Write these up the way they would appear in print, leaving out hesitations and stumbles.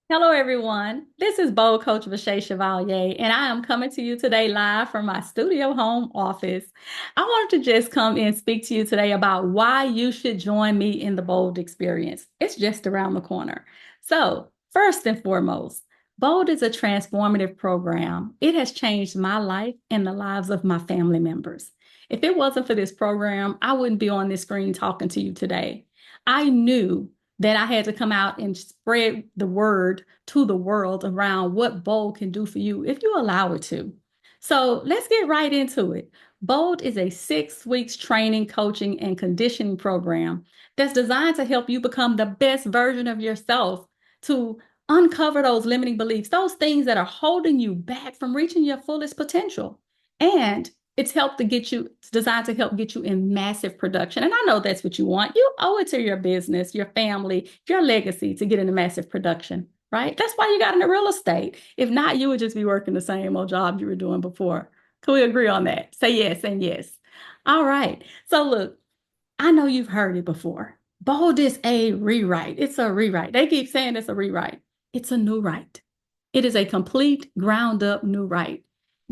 Hello, everyone. This is Bold Coach Vasha Chevalier, and I am coming to you today live from my studio home office. I wanted to just come and speak to you today about why you should join me in the Bold experience. It's just around the corner. So, first and foremost, Bold is a transformative program. It has changed my life and the lives of my family members. If it wasn't for this program, I wouldn't be on this screen talking to you today. I knew that I had to come out and spread the word to the world around what Bold can do for you if you allow it to. So let's get right into it. Bold is a 6 weeks training, coaching, and conditioning program that's designed to help you become the best version of yourself, to uncover those limiting beliefs, those things that are holding you back from reaching your fullest potential. And it's designed to help get you in massive production. And I know that's what you want. You owe it to your business, your family, your legacy to get into massive production, right? That's why you got into real estate. If not, you would just be working the same old job you were doing before. Can we agree on that? Say yes and yes. All right. So look, I know you've heard it before. Bold is a rewrite. It's a rewrite. They keep saying it's a rewrite. It's a new write. It is a complete ground up new write.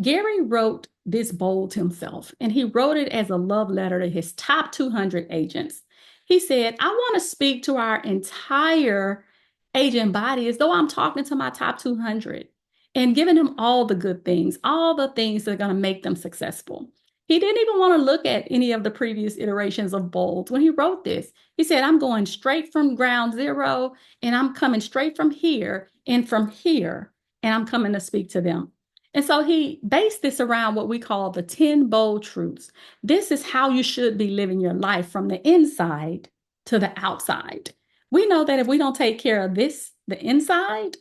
Gary wrote this bold himself, and he wrote it as a love letter to his top 200 agents. He said, I want to speak to our entire agent body as though I'm talking to my top 200 and giving them all the good things, all the things that are going to make them successful. He didn't even want to look at any of the previous iterations of Bold when he wrote this. He said, I'm going straight from ground zero and I'm coming straight from here and from here, and I'm coming to speak to them. And so he based this around what we call the 10 bold truths. This is how you should be living your life from the inside to the outside. We know that if we don't take care of this, the inside,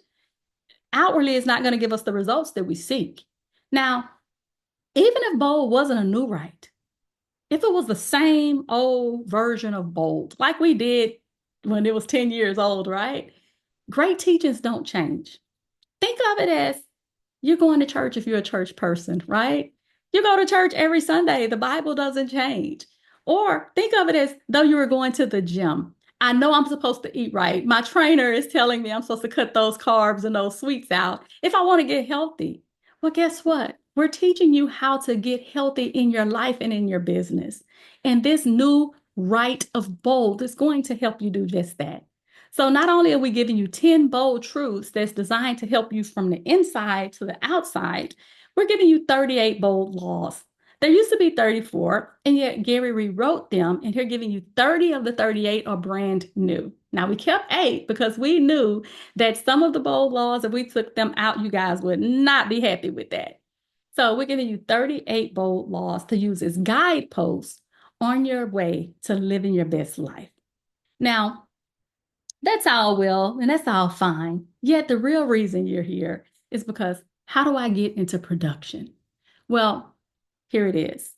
outwardly is not going to give us the results that we seek. Now, even if bold wasn't a new right, if it was the same old version of bold, like we did when it was 10 years old, right? Great teachings don't change. Think of it as you're going to church if you're a church person, right? You go to church every Sunday, the Bible doesn't change. Or think of it as though you were going to the gym. I know I'm supposed to eat right. My trainer is telling me I'm supposed to cut those carbs and those sweets out if I want to get healthy. Well, guess what? We're teaching you how to get healthy in your life and in your business. And this new right of bold is going to help you do just that. So not only are we giving you 10 bold truths that's designed to help you from the inside to the outside, we're giving you 38 bold laws. There used to be 34, and yet Gary rewrote them, and here giving you 30 of the 38 are brand new. Now we kept 8 because we knew that some of the bold laws, if we took them out, you guys would not be happy with that. So we're giving you 38 bold laws to use as guideposts on your way to living your best life. Now, that's all well, and that's all fine. Yet the real reason you're here is because how do I get into production? Well, here it is.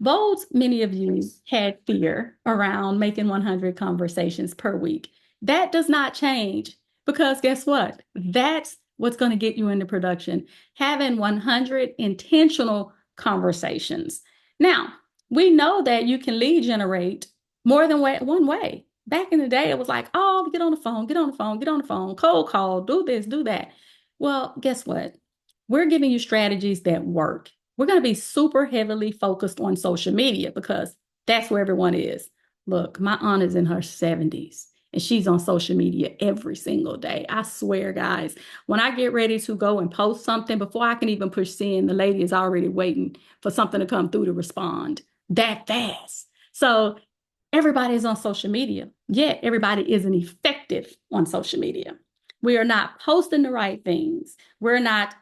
Bold, many of you had fear around making 100 conversations per week. That does not change because guess what? That's what's going to get you into production. Having 100 intentional conversations. Now, we know that you can lead generate more than one way. Back in the day, it was like, oh, get on the phone, get on the phone, get on the phone, cold call, do this, do that. Well, guess what? We're giving you strategies that work. We're going to be super heavily focused on social media because that's where everyone is. Look, my aunt is in her 70s and she's on social media every single day. I swear, guys, when I get ready to go and post something, before I can even push send, the lady is already waiting for something to come through to respond that fast. So everybody is on social media, yet everybody isn't effective on social media. We are not posting the right things. We're not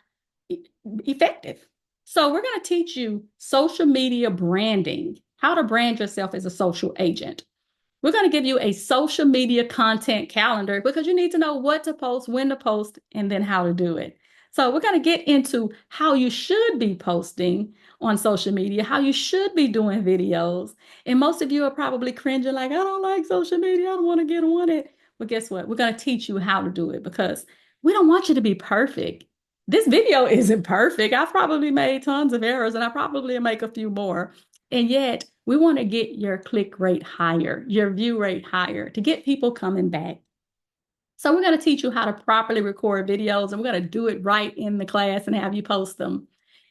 effective. So we're going to teach you social media branding, how to brand yourself as a social agent. We're going to give you a social media content calendar because you need to know what to post, when to post, and then how to do it. So we're going to get into how you should be posting on social media, how you should be doing videos. And most of you are probably cringing like, I don't like social media. I don't want to get on it. But guess what? We're going to teach you how to do it because we don't want you to be perfect. This video isn't perfect. I've probably made tons of errors and I probably make a few more. And yet, we want to get your click rate higher, your view rate higher to get people coming back. So we're going to teach you how to properly record videos, and we're going to do it right in the class and have you post them.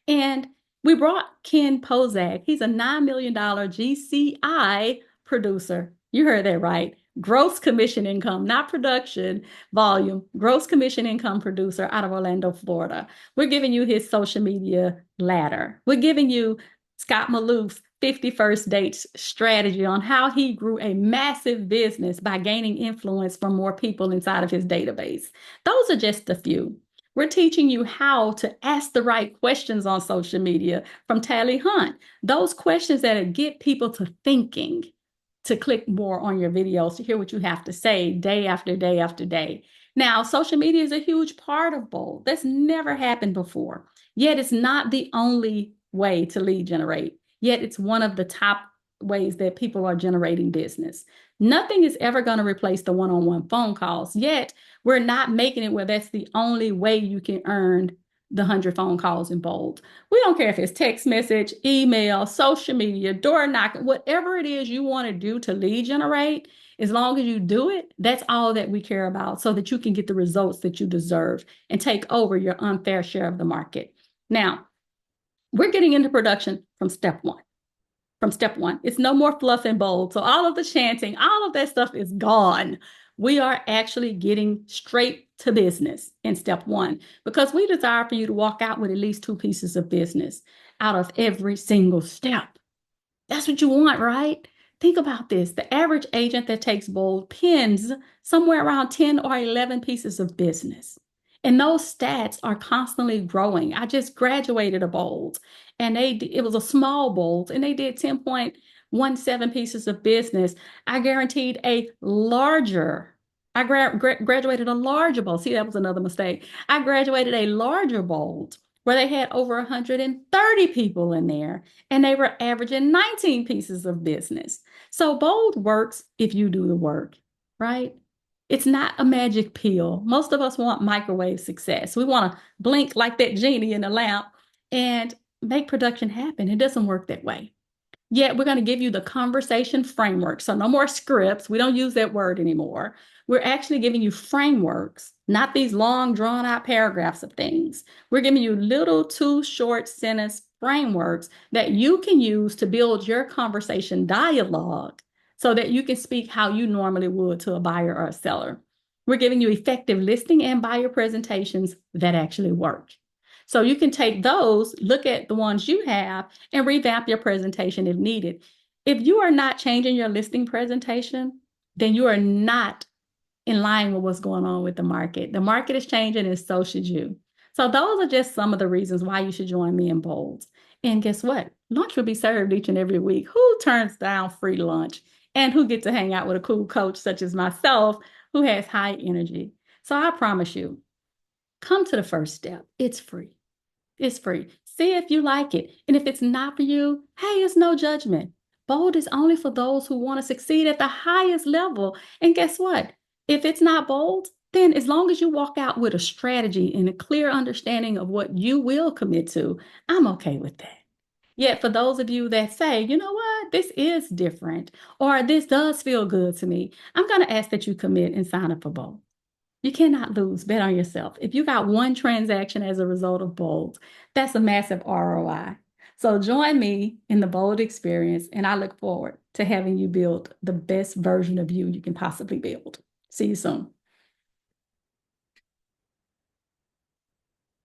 And we brought Ken Pozak. He's a $9 million GCI producer. You heard that right. Gross commission income, not production volume, gross commission income producer out of Orlando, Florida. We're giving you his social media ladder. We're giving you Scott Maloof's 51st Dates strategy on how he grew a massive business by gaining influence from more people inside of his database. Those are just a few. We're teaching you how to ask the right questions on social media from Tally Hunt. Those questions that get people to thinking, to click more on your videos, to hear what you have to say day after day after day. Now, social media is a huge part of Bold. That's never happened before. Yet it's not the only way to lead generate. Yet it's one of the top ways that people are generating business. Nothing is ever going to replace the one-on-one phone calls. Yet we're not making it where that's the only way you can earn the 100 phone calls in Bold. We don't care if it's text message, email, social media, door knocking, whatever it is you want to do to lead generate, as long as you do it, that's all that we care about so that you can get the results that you deserve and take over your unfair share of the market. Now, we're getting into production from step one. From step one, it's no more fluff and bold. So all of the chanting, all of that stuff is gone. We are actually getting straight to business in step one because we desire for you to walk out with at least 2 pieces of business out of every single step. That's what you want, right? Think about this. The average agent that takes Bold pins somewhere around 10 or 11 pieces of business. And those stats are constantly growing. I just graduated a Bold, and it was a small Bold, and they did 10.17 pieces of business. I guaranteed a larger, I graduated a larger Bold. See, that was another mistake. I graduated a larger Bold where they had over 130 people in there, and they were averaging 19 pieces of business. So Bold works if you do the work, right? It's not a magic pill. Most of us want microwave success. We want to blink like that genie in the lamp and make production happen. It doesn't work that way. Yet we're going to give you the conversation framework. So no more scripts. We don't use that word anymore. We're actually giving you frameworks, not these long drawn out paragraphs of things. We're giving you little 2 short sentence frameworks that you can use to build your conversation dialogue so that you can speak how you normally would to a buyer or a seller. We're giving you effective listing and buyer presentations that actually work. So you can take those, look at the ones you have, and revamp your presentation if needed. If you are not changing your listing presentation, then you are not in line with what's going on with the market. The market is changing, and so should you. So those are just some of the reasons why you should join me in Bold. And guess what? Lunch will be served each and every week. Who turns down free lunch? And who gets to hang out with a cool coach such as myself who has high energy? So I promise you, come to the first step. It's free. It's free. See if you like it. And if it's not for you, hey, it's no judgment. Bold is only for those who want to succeed at the highest level. And guess what? If it's not bold, then as long as you walk out with a strategy and a clear understanding of what you will commit to, I'm okay with that. Yet for those of you that say, you know what, this is different, or this does feel good to me, I'm going to ask that you commit and sign up for Bold. You cannot lose. Bet on yourself. If you got one transaction as a result of Bold, that's a massive ROI. So join me in the Bold experience, and I look forward to having you build the best version of you can possibly build. See you soon.